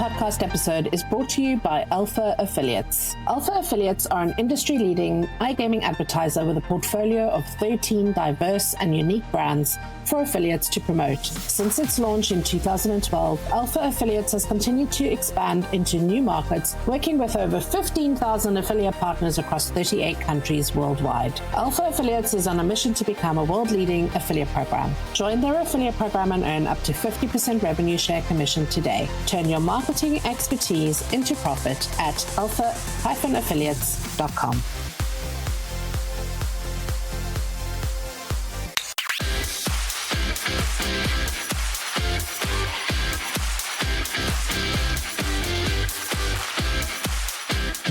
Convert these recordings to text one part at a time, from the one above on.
podcast episode is brought to you by Alpha Affiliates. Alpha Affiliates are an industry-leading iGaming advertiser with a portfolio of 13 diverse and unique brands for affiliates to promote. Since its launch in 2012, Alpha Affiliates has continued to expand into new markets, working with over 15,000 affiliate partners across 38 countries worldwide. Alpha Affiliates is on a mission to become a world-leading affiliate program. Join their affiliate program and earn up to 50% revenue share commission today. Turn your marketing expertise into profit at alpha-affiliates.com.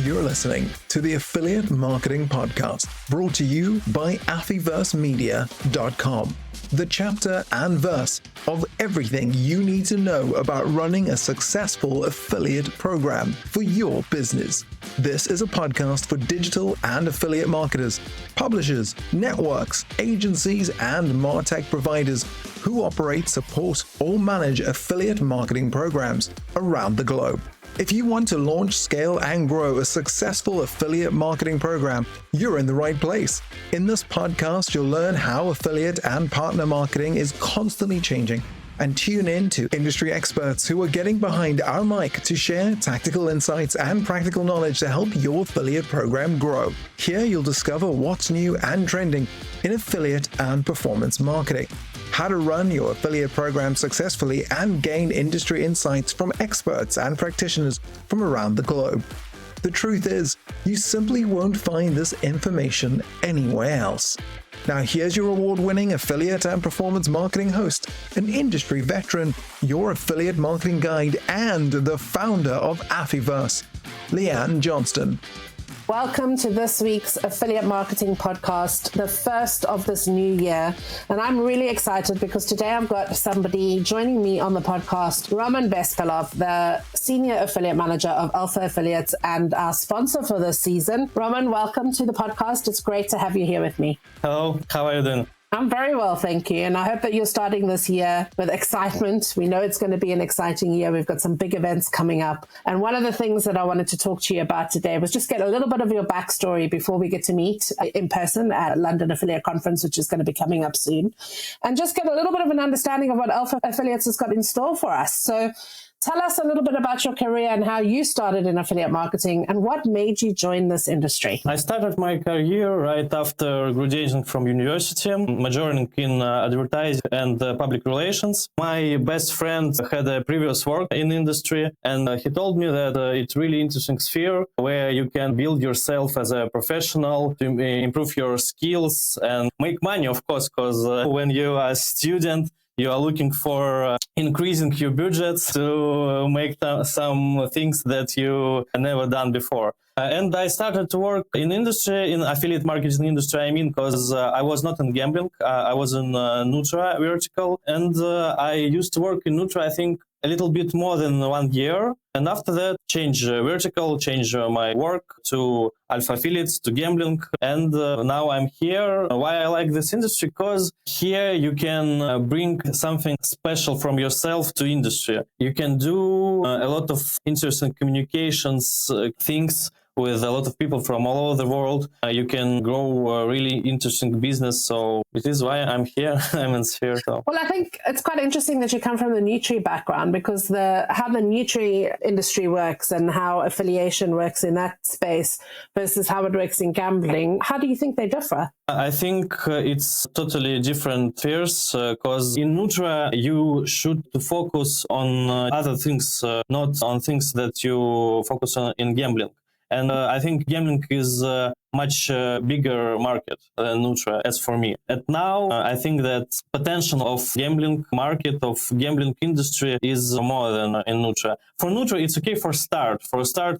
You're listening to the Affiliate Marketing Podcast, brought to you by AffiverseMedia.com, the chapter and verse of everything you need to know about running a successful affiliate program for your business. This is a podcast for digital and affiliate marketers, publishers, networks, agencies, and MarTech providers who operate, support, or manage affiliate marketing programs around the globe. If you want to launch, scale, and grow a successful affiliate marketing program, you're in the right place. In this podcast, you'll learn how affiliate and partner marketing is constantly changing, and tune in to industry experts who are getting behind our mic to share tactical insights and practical knowledge to help your affiliate program grow. Here, you'll discover what's new and trending in affiliate and performance marketing, how to run your affiliate program successfully, and gain industry insights from experts and practitioners from around the globe. The truth is, you simply won't find this information anywhere else. Now here's your award-winning affiliate and performance marketing host, an industry veteran, your affiliate marketing guide, and the founder of Affiverse, Leanne Johnston. Welcome to this week's Affiliate Marketing Podcast, the first of this new year. And I'm really excited because today I've got somebody joining me on the podcast, Roman Beskalov, the Senior Affiliate Manager of Alpha Affiliates and our sponsor for this season. Roman, welcome to the podcast. It's great to have you here with me. Hello, how are you doing? I'm very well, thank you. And I hope that you're starting this year with excitement. We know it's going to be an exciting year. We've got some big events coming up. And one of the things that I wanted to talk to you about today was just get a little bit of your backstory before we get to meet in person at London Affiliate Conference, which is going to be coming up soon. And just get a little bit of an understanding of what Alpha Affiliates has got in store for us. So tell us a little bit about your career and how you started in affiliate marketing and what made you join this industry. I started my career right after graduating from university, majoring in advertising and public relations. My best friend had a previous work in industry, and he told me that it's really interesting sphere where you can build yourself as a professional, to improve your skills and make money, of course, because when you are a student, you are looking for increasing your budgets to make some things that you never done before. And I started to work in industry, in affiliate marketing industry, because I was not in gambling. I was in Nutra vertical, and I used to work in Nutra, I think, a little bit more than 1 year. And after that, change vertical, change my work to Alpha Affiliates, to gambling. And now I'm here. Why I like this industry? Because here you can bring something special from yourself to industry. You can do a lot of interesting communications things with a lot of people from all over the world. You can grow a really interesting business. So it is why I'm here. I'm in Sphere. So. Well, I think it's quite interesting that you come from the Nutri background, because how the Nutri industry works and how affiliation works in that space versus how it works in gambling, how do you think they differ? I think it's totally different spheres, because in Nutra, you should focus on other things, not on things that you focus on in gambling. And I think gambling is a much bigger market than Nutra, as for me. And now I think that potential of gambling market, of gambling industry is more than in Nutra. For Nutra, it's okay for start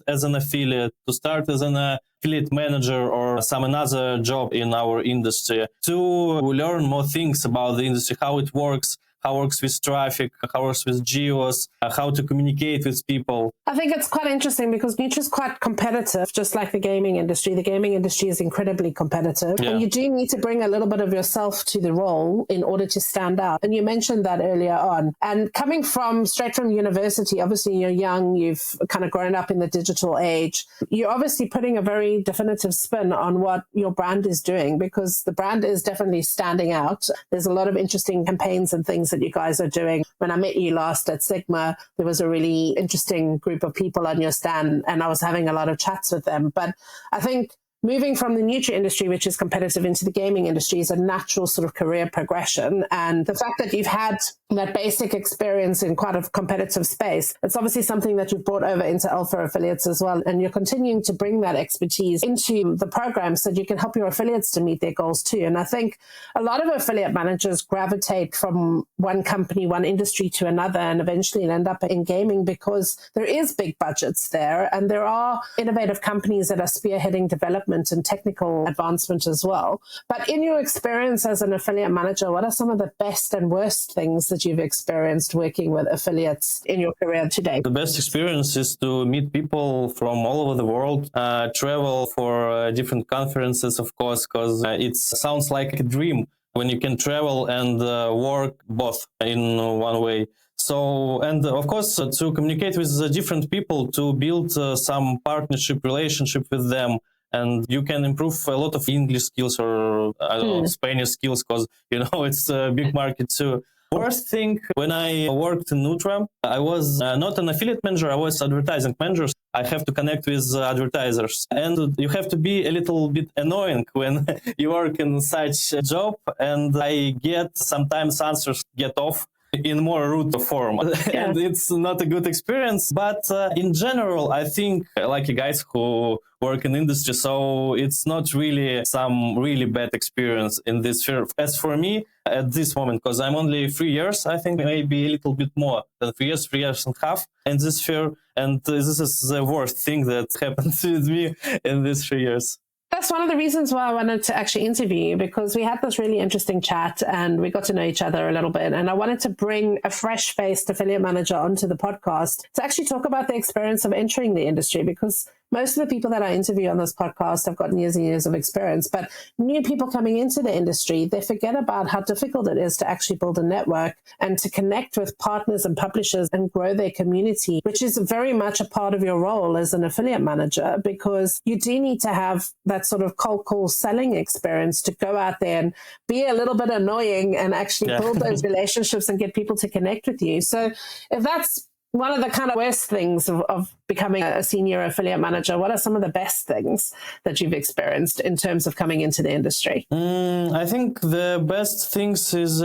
as an affiliate, to start as an affiliate manager or some another job in our industry, to learn more things about the industry, how it works, how it works with traffic, how it works with geos, how to communicate with people. I think it's quite interesting because Nutra is quite competitive, just like the gaming industry. The gaming industry is incredibly competitive. Yeah. And you do need to bring a little bit of yourself to the role in order to stand out. And you mentioned that earlier on. And coming straight from university, obviously you're young, you've kind of grown up in the digital age. You're obviously putting a very definitive spin on what your brand is doing, because the brand is definitely standing out. There's a lot of interesting campaigns and things that you guys are doing. When I met you last at Sigma, there was a really interesting group of people on your stand, and I was having a lot of chats with them. But I think moving from the Nutra industry, which is competitive, into the gaming industry is a natural sort of career progression. And the fact that you've had that basic experience in quite a competitive space, it's obviously something that you've brought over into Alpha Affiliates as well. And you're continuing to bring that expertise into the program so that you can help your affiliates to meet their goals too. And I think a lot of affiliate managers gravitate from one company, one industry to another, and eventually end up in gaming because there is big budgets there. And there are innovative companies that are spearheading development and technical advancement as well. But in your experience as an affiliate manager, what are some of the best and worst things that you've experienced working with affiliates in your career today? The best experience is to meet people from all over the world, travel for different conferences, of course, because it sounds like a dream when you can travel and work both in one way. So, and of course, to communicate with different people, to build some partnership relationship with them. And you can improve a lot of English skills or I don't know, Spanish skills, because, it's a big market too. First thing, when I worked in Nutra, I was not an affiliate manager, I was advertising manager. I have to connect with advertisers. And you have to be a little bit annoying when you work in such a job. And I get sometimes answers get off in more rude form. Yeah. And it's not a good experience. But in general, I think like you guys who work in industry, so it's not really some really bad experience in this sphere. As for me, at this moment, because I'm only 3 years, I think maybe a little bit more than 3 years and a half in this sphere. And this is the worst thing that happened with me in these 3 years. That's one of the reasons why I wanted to actually interview you, because we had this really interesting chat and we got to know each other a little bit. And I wanted to bring a fresh-faced affiliate manager onto the podcast to actually talk about the experience of entering the industry, because most of the people that I interview on this podcast have gotten years and years of experience, but new people coming into the industry, they forget about how difficult it is to actually build a network and to connect with partners and publishers and grow their community, which is very much a part of your role as an affiliate manager, because you do need to have that sort of cold call selling experience to go out there and be a little bit annoying and actually build those relationships and get people to connect with you. So if that's one of the kind of worst things of becoming a senior affiliate manager, what are some of the best things that you've experienced in terms of coming into the industry? I think the best things is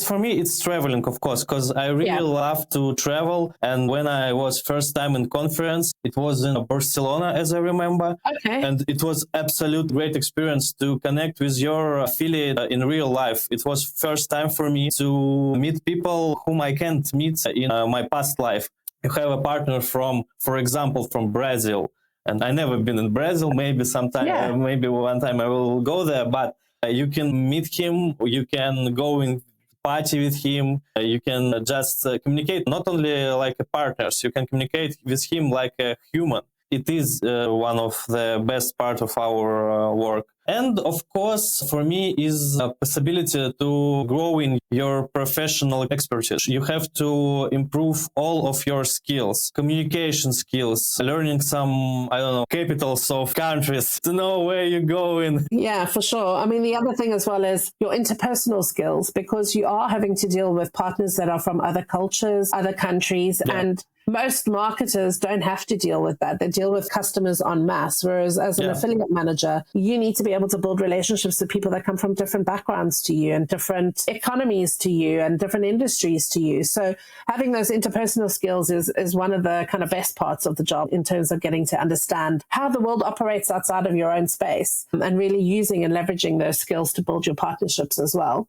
for me, it's traveling, of course, because I really love to travel. And when I was first time in conference, it was in Barcelona, as I remember. Okay. And it was absolute great experience to connect with your affiliate in real life. It was first time for me to meet people whom I can't meet in my past life. You have a partner for example, from Brazil, and I never been in Brazil. Maybe sometime, maybe one time I will go there. But you can meet him, you can go in party with him, you can just communicate not only like a partners, you can communicate with him like a human. It is one of the best part of our work. And of course, for me, is a possibility to grow in your professional expertise. You have to improve all of your skills, communication skills, learning some, capitals of countries to know where you're going. Yeah, for sure. I mean, the other thing as well is your interpersonal skills, because you are having to deal with partners that are from other cultures, other countries, and most marketers don't have to deal with that. They deal with customers en masse. Whereas as an affiliate manager, you need to be able to build relationships with people that come from different backgrounds to you and different economies to you and different industries to you. So having those interpersonal skills is one of the kind of best parts of the job in terms of getting to understand how the world operates outside of your own space and really using and leveraging those skills to build your partnerships as well.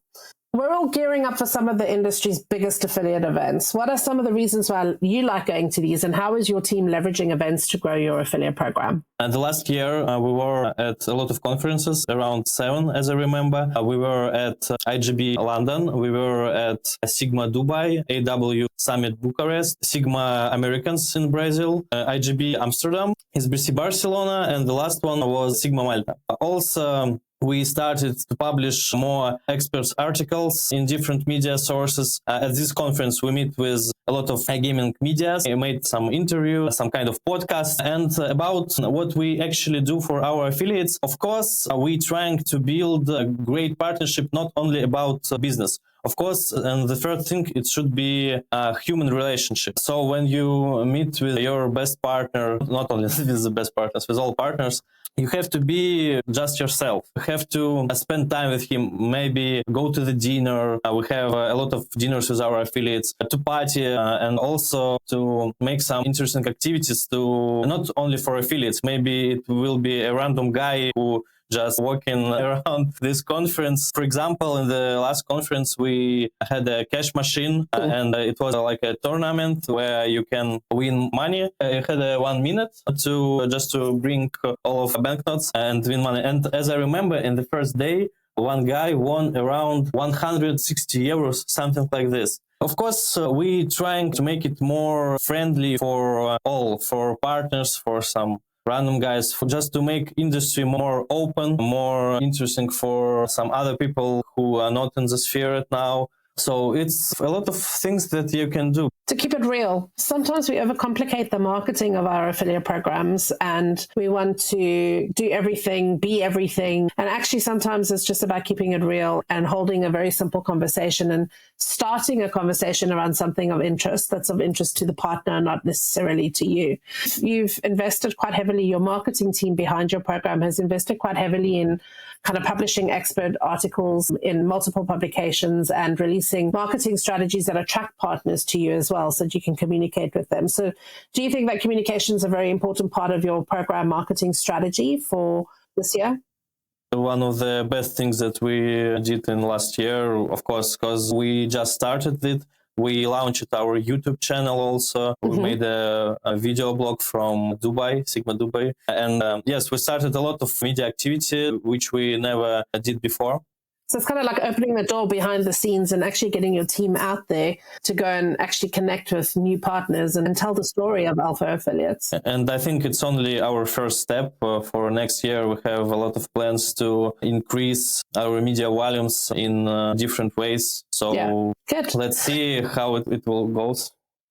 We're all gearing up for some of the industry's biggest affiliate events. What are some of the reasons why you like going to these, and how is your team leveraging events to grow your affiliate program? And the last year, we were at a lot of conferences, around 7, as I remember. We were at IGB London, we were at Sigma Dubai, AW Summit Bucharest, Sigma Americans in Brazil, IGB Amsterdam, SBC Barcelona, and the last one was Sigma Malta. Also, we started to publish more experts articles in different media sources. At this conference, we meet with a lot of iGaming media. We made some interview, some kind of podcast, and about what we actually do for our affiliates. Of course, we trying to build a great partnership, not only about business. Of course, and the third thing, it should be a human relationship. So when you meet with your best partner, not only with the best partners, with all partners, you have to be just yourself. You have to spend time with him, maybe go to the dinner. We have a lot of dinners with our affiliates, to party, and also to make some interesting activities to not only for affiliates. Maybe it will be a random guy who just walking around this conference. For example, in the last conference, we had a cash machine, and it was like a tournament where you can win money. I had 1 minute to bring all of the banknotes and win money. And as I remember, in the first day, one guy won around 160 euros, something like this. Of course, we trying to make it more friendly for all, for partners, for some random guys, for just to make industry more open, more interesting for some other people who are not in the sphere right now. So it's a lot of things that you can do. To keep it real, sometimes we overcomplicate the marketing of our affiliate programs and we want to do everything, be everything. And actually, sometimes it's just about keeping it real and holding a very simple conversation and starting a conversation around something of interest that's of interest to the partner, not necessarily to you. You've invested quite heavily, your marketing team behind your program has invested quite heavily in kind of publishing expert articles in multiple publications and releasing marketing strategies that attract partners to you as well, so that you can communicate with them. So do you think that communication is a very important part of your program marketing strategy for this year? One of the best things that we did in last year, of course, because we just started it, we launched our YouTube channel also. We made a video blog from Dubai, Sigma Dubai. And yes, we started a lot of media activity, which we never did before. So it's kind of like opening the door behind the scenes and actually getting your team out there to go and actually connect with new partners and tell the story of Alpha Affiliates. And I think it's only our first step. For next year, we have a lot of plans to increase our media volumes in different ways. So let's see how it will go.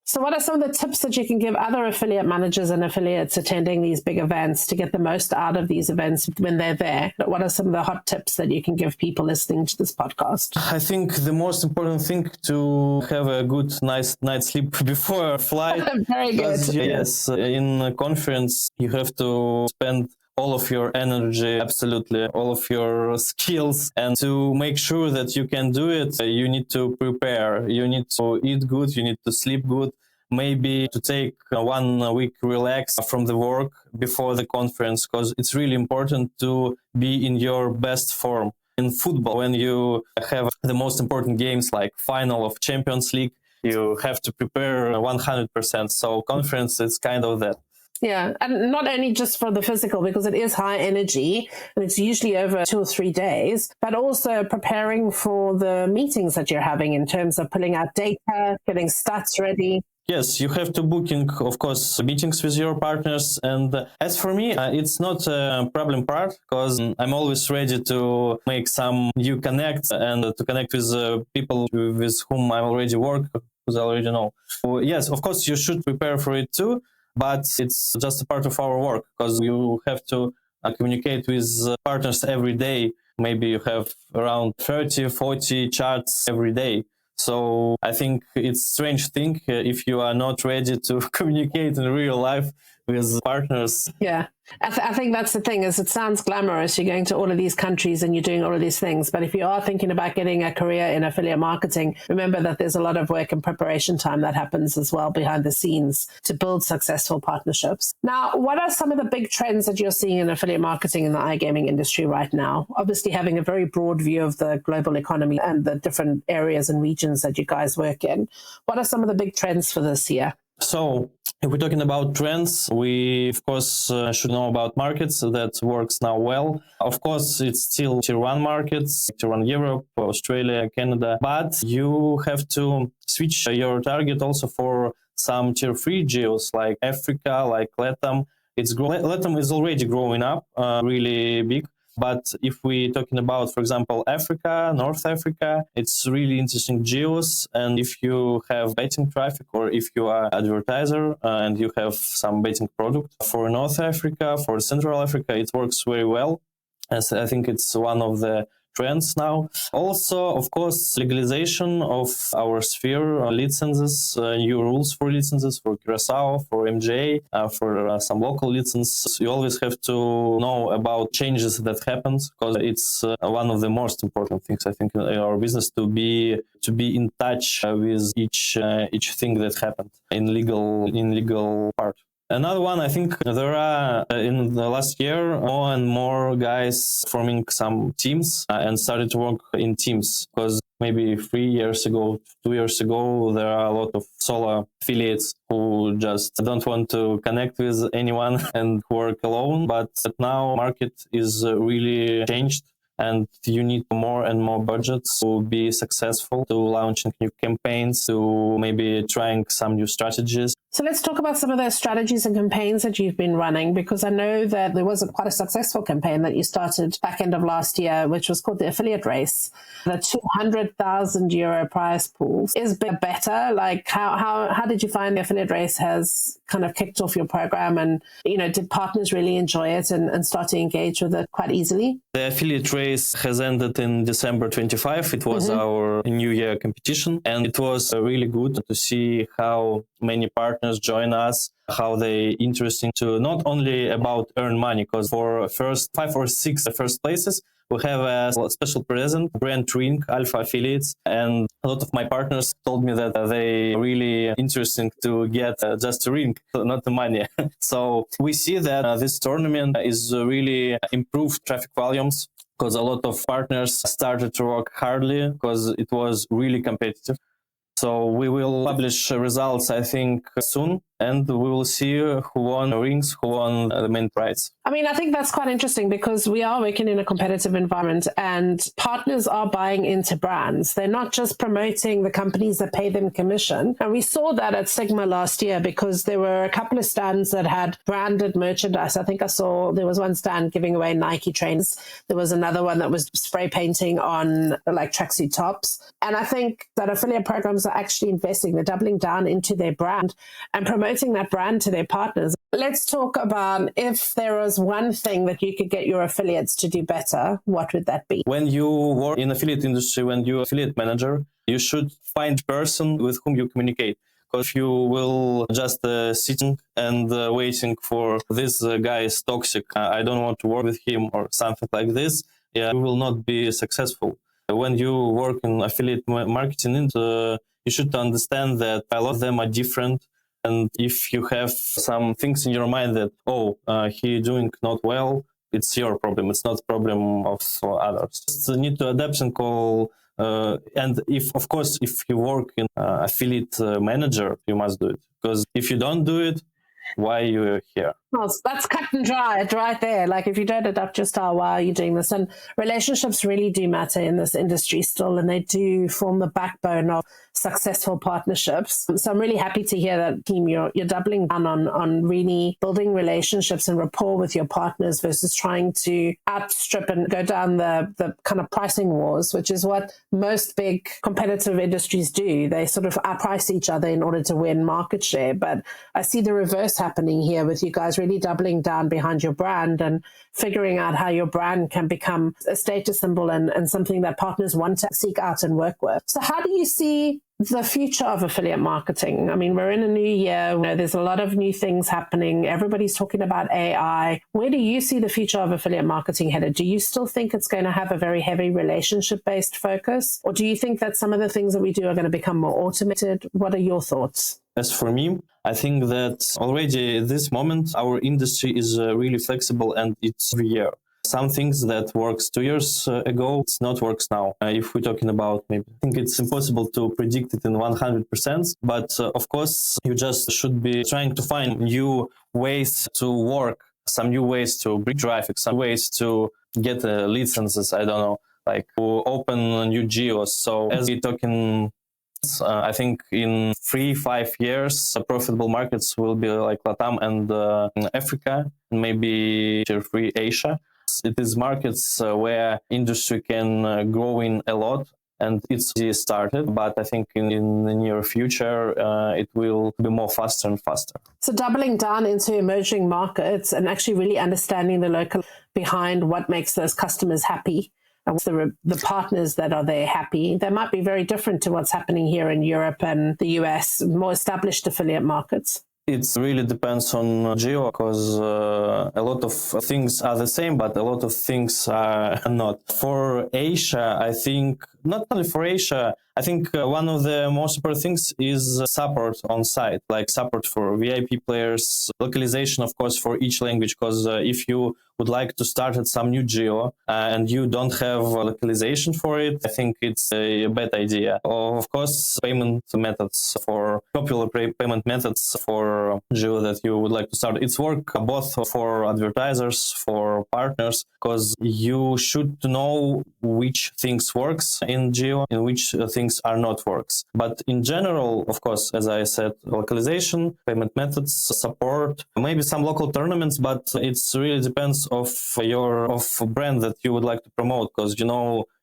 So what are some of the tips that you can give other affiliate managers and affiliates attending these big events to get the most out of these events when they're there? What are some of the hot tips that you can give people listening to this podcast? I think the most important thing to have a good, nice night's sleep before a flight. Very good. Yes, in a conference, you have to spend all of your energy, absolutely, all of your skills. And to make sure that you can do it, you need to prepare. You need to eat good, you need to sleep good, maybe to take 1 week relax from the work before the conference, because it's really important to be in your best form. In football, when you have the most important games like final of Champions League, you have to prepare 100%. So conference is kind of that. Yeah, and not only just for the physical, because it is high energy and it's usually over 2 or 3 days, but also preparing for the meetings that you're having in terms of pulling out data, getting stats ready. Yes, you have to booking, of course, meetings with your partners. And as for me, it's not a problem part, because I'm always ready to make some new connects and to connect with people with whom I already work, who I already know. So, yes, of course, you should prepare for it too. But it's just a part of our work, because you have to communicate with partners every day. Maybe you have around 30, 40 chats every day. So I think it's a strange thing if you are not ready to communicate in real life with partners. Yeah. I think that's the thing, is it sounds glamorous. You're going to all of these countries and you're doing all of these things. But if you are thinking about getting a career in affiliate marketing, remember that there's a lot of work and preparation time that happens as well behind the scenes to build successful partnerships. Now, what are some of the big trends that you're seeing in affiliate marketing in the iGaming industry right now? Obviously, having a very broad view of the global economy and the different areas and regions that you guys work in. What are some of the big trends for this year? So if we're talking about trends, we, of course, should know about markets that works now well. Of course, it's still tier 1 markets, tier 1 Europe, Australia, Canada, but you have to switch your target also for some tier 3 geos like Africa, like LATAM. LATAM is already growing up really big. But if we're talking about, for example, Africa, North Africa, it's really interesting geos. And if you have betting traffic or if you are advertiser and you have some betting product for North Africa, for Central Africa, it works very well. As I think it's one of the trends now. Also, of course, legalization of our sphere licenses, new rules for licenses for Curacao, for MGA, for some local licenses. You always have to know about changes that happen because it's one of the most important things, I think, in our business to be in touch with each thing that happened in legal part. Another one, I think there are, in the last year, more and more guys forming some teams and started to work in teams because maybe 3 years ago, 2 years ago, there are a lot of solo affiliates who just don't want to connect with anyone and work alone. But now market is really changed. And you need more and more budgets to be successful, to launching new campaigns, to maybe trying some new strategies. So let's talk about some of those strategies and campaigns that you've been running, because I know that there was quite a successful campaign that you started back end of last year, which was called the affiliate race. The 200,000 euro prize pool is better. Like how did you find the affiliate race has kind of kicked off your program, and did partners really enjoy it and start to engage with it quite easily? The affiliate race has ended in December 25. It was our New Year competition, and it was really good to see how many partners join us, how they interesting to not only about earn money, because for first 5 or 6 first places, we have a special present, brand ring, Alpha Affiliates, and a lot of my partners told me that they really interesting to get just a ring, not the money. So we see that this tournament is really improved traffic volumes because a lot of partners started to work hardly because it was really competitive. So we will publish results, I think, soon, and we will see who won rings, who won the main prize. I mean, I think that's quite interesting because we are working in a competitive environment and partners are buying into brands. They're not just promoting the companies that pay them commission. And we saw that at Sigma last year because there were a couple of stands that had branded merchandise. I think I saw there was one stand giving away Nike trainers. There was another one that was spray painting on like tracksuit tops. And I think that affiliate programs are actually investing. They're doubling down into their brand and promoting that brand to their partners. Let's talk about if there was one thing that you could get your affiliates to do better, what would that be? When you work in affiliate industry, when you're affiliate manager, you should find person with whom you communicate. Because if you will just sitting and waiting for this guy is toxic, I don't want to work with him or something like this, you will not be successful. When you work in affiliate marketing, you should understand that a lot of them are different. And if you have some things in your mind that, he doing not well, it's your problem. It's not the problem of others. Just need to adapt and call. And if you work in affiliate manager, you must do it. Because if you don't do it, why you're here? Well, that's cut and dry right there. Like if you don't adapt your style, why are you doing this? And relationships really do matter in this industry still, and they do form the backbone of successful partnerships. So I'm really happy to hear that, team, you're doubling down on really building relationships and rapport with your partners versus trying to outstrip and go down the kind of pricing wars, which is what most big competitive industries do. They sort of outprice each other in order to win market share. But I see the reverse happening here with you guys really doubling down behind your brand and figuring out how your brand can become a status symbol and something that partners want to seek out and work with. So how do you see the future of affiliate marketing? I mean, we're in a new year. There's a lot of new things happening. Everybody's talking about AI. Where do you see the future of affiliate marketing headed? Do you still think it's going to have a very heavy relationship-based focus? Or do you think that some of the things that we do are going to become more automated? What are your thoughts? As for me, I think that already at this moment, our industry is really flexible and it's every year. Some things that works 2 years ago, it's not works now. If we're talking about maybe, I think it's impossible to predict it in 100%. But of course, you just should be trying to find new ways to work, some new ways to bring traffic, some ways to get licenses, I don't know, like to open new geos. So as we're talking, I think in 3-5 years, profitable markets will be like LATAM and Africa, and maybe Tier 3 Asia. It is markets where industry can grow in a lot, and it's started. But I think in the near future, it will be more faster and faster. So doubling down into emerging markets and actually really understanding the local behind what makes those customers happy. The partners that are there happy, they might be very different to what's happening here in Europe and the US, more established affiliate markets. It really depends on geo, because a lot of things are the same, but a lot of things are not. For Asia, I think, not only for Asia, I think one of the most important things is support on site, like support for VIP players, localization, of course, for each language, because if you would like to start at some new geo and you don't have localization for it, I think it's a bad idea. Of course, payment methods for popular payment methods for geo that you would like to start. It's work both for advertisers, for partners, because you should know which things works in geo and which things are not works. But in general, of course, as I said, localization, payment methods, support, maybe some local tournaments, but it really depends of brand that you would like to promote, because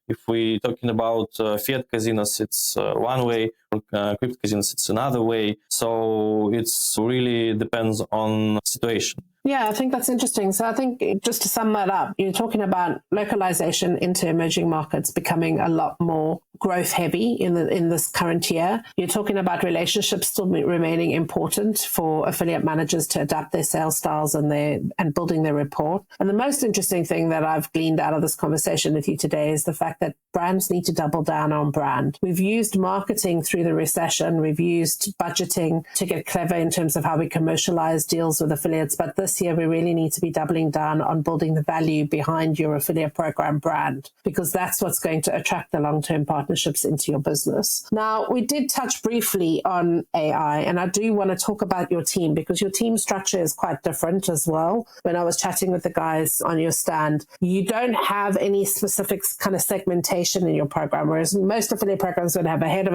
if we're talking about fiat casinos, it's one way, crypto casinos, it's another way. So it's really depends on situation. Yeah, I think that's interesting. So I think just to sum that up, you're talking about localization into emerging markets becoming a lot more growth heavy in this current year. You're talking about relationships still remaining important for affiliate managers to adapt their sales styles and building their rapport. And the most interesting thing that I've gleaned out of this conversation with you today is the fact that brands need to double down on brand. We've used marketing through the recession. We've used budgeting to get clever in terms of how we commercialize deals with affiliates. But this year, we really need to be doubling down on building the value behind your affiliate program brand, because that's what's going to attract the long-term partnerships into your business. Now, we did touch briefly on AI, and I do want to talk about your team, because your team structure is quite different as well. When I was chatting with the guys on your stand, you don't have any specific kind of segmentation in your program, whereas most affiliate programs would have a head of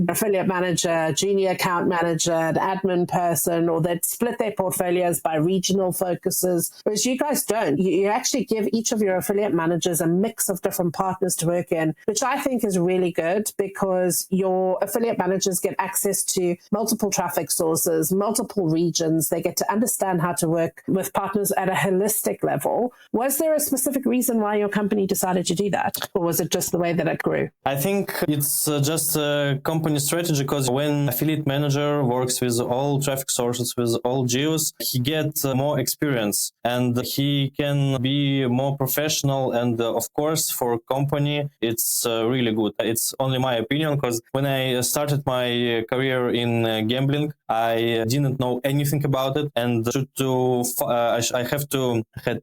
affiliate manager, junior account manager, an admin person, or they'd split their portfolios by regional focuses, whereas you guys don't. You actually give each of your affiliate managers a mix of different partners to work in, which I think is really good, because your affiliate managers get access to multiple traffic sources, multiple regions. They get to understand how to work with partners at a holistic level. Was there a specific reason why your company decided to do that, or was it just the way that it grew? I think it's just a company strategy, because when affiliate manager works with all traffic sources, with all geos, he gets more experience and he can be more professional. And of course, for a company, it's really good. It's only my opinion, because when I started my career in gambling, I didn't know anything about it, and I had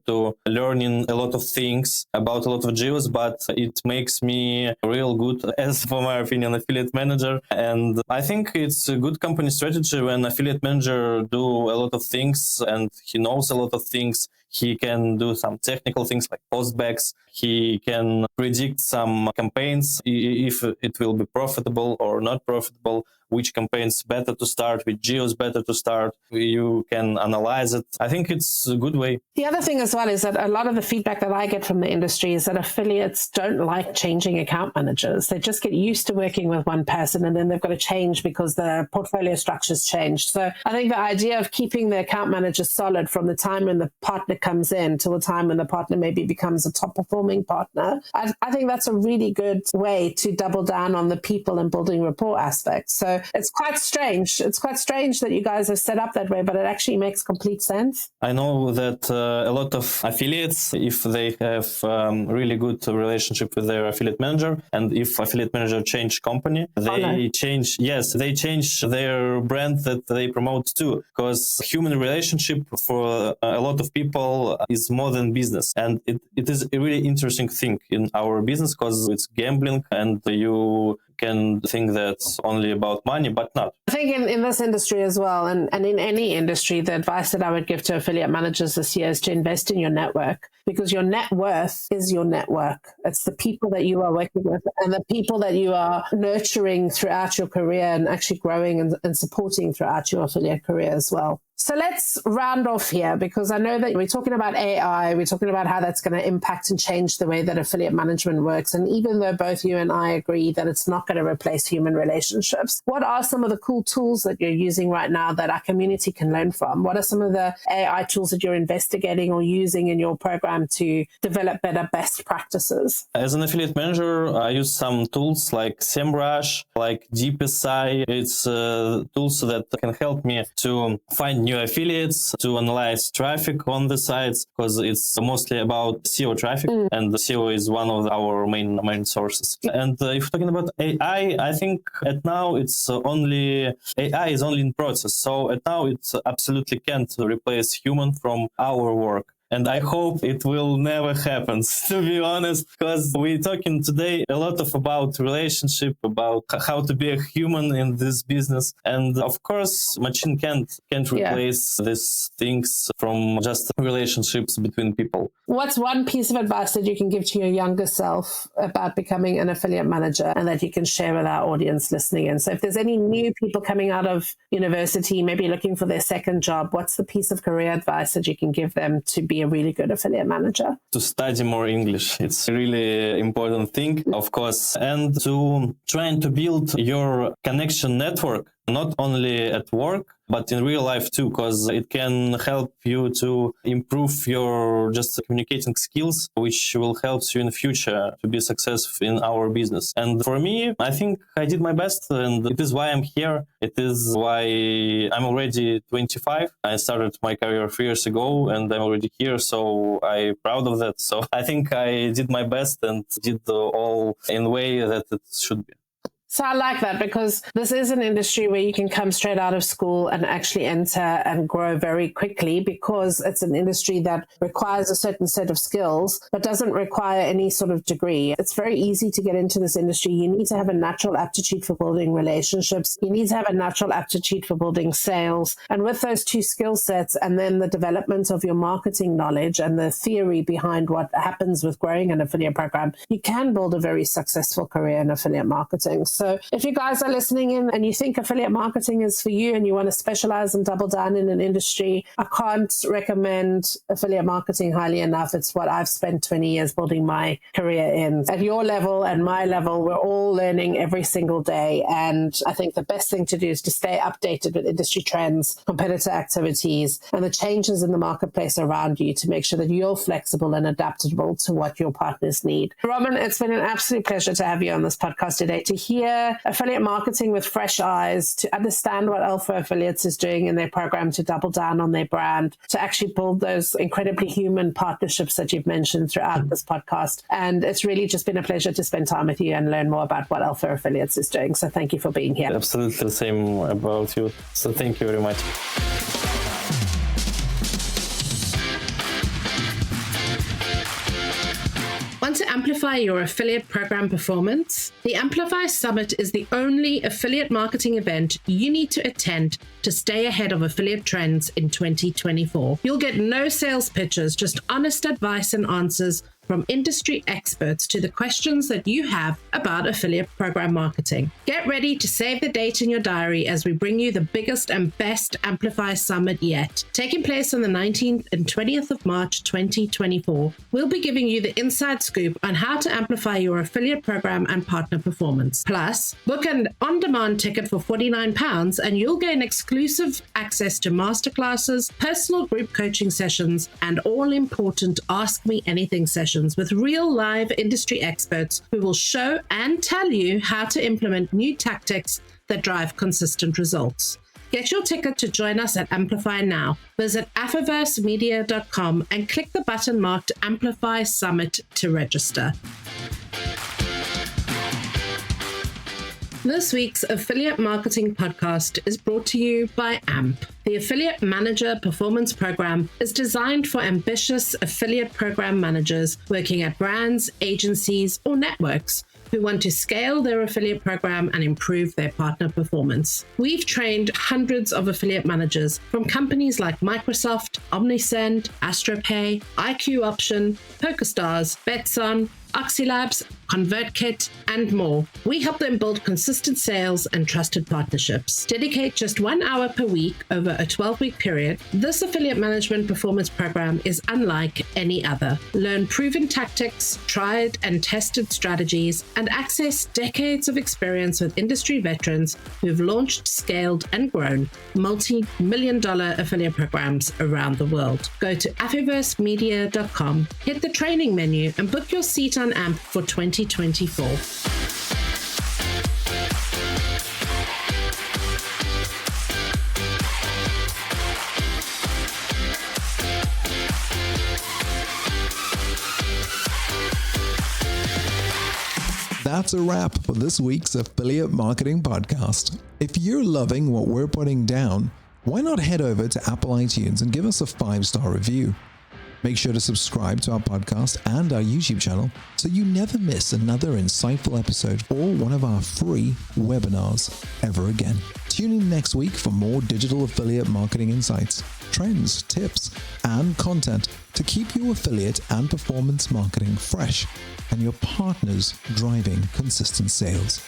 to learn in a lot of things about a lot of geos, but it makes me real good as, for my opinion, affiliate manager. And I think it's a good company strategy when affiliate manager do a lot of things and he knows a lot of things. He can do some technical things like postbacks. He can predict some campaigns, if it will be profitable or not profitable, which campaigns better to start, which geos better to start. You can analyze it. I think it's a good way. The other thing as well is that a lot of the feedback that I get from the industry is that affiliates don't like changing account managers. They just get used to working with one person, and then they've got to change because the portfolio structure's changed. So I think the idea of keeping the account manager solid from the time when the partner comes in till the time when the partner maybe becomes a top performing partner. I think that's a really good way to double down on the people and building rapport aspect. So it's quite strange. It's quite strange that you guys are set up that way, but it actually makes complete sense. I know that a lot of affiliates, if they have really good relationship with their affiliate manager, and if affiliate manager change company, they change their brand that they promote too, because human relationship for a lot of people is more than business. And it is a really interesting thing in our business because it's gambling and you can think that's only about money, but not. I think in this industry as well, and in any industry, the advice that I would give to affiliate managers this year is to invest in your network, because your net worth is your network. It's the people that you are working with and the people that you are nurturing throughout your career and actually growing and supporting throughout your affiliate career as well. So let's round off here, because I know that we're talking about AI, we're talking about how that's going to impact and change the way that affiliate management works. And even though both you and I agree that it's not going to replace human relationships, what are some of the cool tools that you're using right now that our community can learn from? What are some of the AI tools that you're investigating or using in your program to develop better best practices? As an affiliate manager, I use some tools like SEMrush, like DeepSI. It's tools that can help me to find new affiliates, to analyze traffic on the sites, because it's mostly about SEO traffic, and the SEO is one of our main sources. And if we're talking about AI, I think at now AI is only in process. So at now it absolutely can't replace human from our work. And I hope it will never happen, to be honest, because we're talking today a lot about relationship, about how to be a human in this business. And of course, machine can't replace these things from just relationships between people. What's one piece of advice that you can give to your younger self about becoming an affiliate manager and that you can share with our audience listening in? So if there's any new people coming out of university, maybe looking for their second job, what's the piece of career advice that you can give them to be a really good affiliate manager? To study more English. It's a really important thing, of course, and to try to build your connection network, not only at work, but in real life too, because it can help you to improve your just communicating skills, which will help you in the future to be successful in our business. And for me, I think I did my best, and it is why I'm here. It is why I'm already 25. I started my career 3 years ago, and I'm already here, so I'm proud of that. So I think I did my best and did all in a way that it should be. So I like that, because this is an industry where you can come straight out of school and actually enter and grow very quickly, because it's an industry that requires a certain set of skills, but doesn't require any sort of degree. It's very easy to get into this industry. You need to have a natural aptitude for building relationships. You need to have a natural aptitude for building sales. And with those two skill sets, and then the development of your marketing knowledge and the theory behind what happens with growing an affiliate program, you can build a very successful career in affiliate marketing. So if you guys are listening in and you think affiliate marketing is for you and you want to specialize and double down in an industry, I can't recommend affiliate marketing highly enough. It's what I've spent 20 years building my career in. At your level and my level, we're all learning every single day. And I think the best thing to do is to stay updated with industry trends, competitor activities, and the changes in the marketplace around you to make sure that you're flexible and adaptable to what your partners need. Roman, it's been an absolute pleasure to have you on this podcast today, to hear affiliate marketing with fresh eyes, to understand what Alpha Affiliates is doing in their program to double down on their brand, to actually build those incredibly human partnerships that you've mentioned throughout this podcast. And it's really just been a pleasure to spend time with you and learn more about what Alpha Affiliates is doing. So thank you for being here. Absolutely the same about you. So thank you very much. Want to amplify your affiliate program performance? The Amplify Summit is the only affiliate marketing event you need to attend to stay ahead of affiliate trends in 2024. You'll get no sales pitches, just honest advice and answers from industry experts to the questions that you have about affiliate program marketing. Get ready to save the date in your diary as we bring you the biggest and best Amplify Summit yet, taking place on the 19th and 20th of March 2024. We'll be giving you the inside scoop on how to amplify your affiliate program and partner performance. Plus, book an on-demand ticket for £49 and you'll gain exclusive access to masterclasses, personal group coaching sessions, and all-important Ask Me Anything sessions with real live industry experts who will show and tell you how to implement new tactics that drive consistent results. Get your ticket to join us at Amplify now. Visit affiversemedia.com and click the button marked Amplify Summit to register. This week's Affiliate Marketing Podcast is brought to you by AMP. The Affiliate Manager Performance Program is designed for ambitious affiliate program managers working at brands, agencies, or networks who want to scale their affiliate program and improve their partner performance. We've trained hundreds of affiliate managers from companies like Microsoft, Omnisend, AstroPay, IQ Option, PokerStars, Betson, Oxylabs, ConvertKit, and more. We help them build consistent sales and trusted partnerships. Dedicate just 1 hour per week over a 12-week period. This affiliate management performance program is unlike any other. Learn proven tactics, tried and tested strategies, and access decades of experience with industry veterans who've launched, scaled, and grown multi-million-dollar affiliate programs around the world. Go to affiversemedia.com, hit the training menu, and book your seat on AMP for 2024. That's a wrap for this week's Affiliate Marketing Podcast. If you're loving what we're putting down, why not head over to Apple iTunes and give us a 5-star review? Make sure to subscribe to our podcast and our YouTube channel so you never miss another insightful episode or one of our free webinars ever again. Tune in next week for more digital affiliate marketing insights, trends, tips, and content to keep your affiliate and performance marketing fresh and your partners driving consistent sales.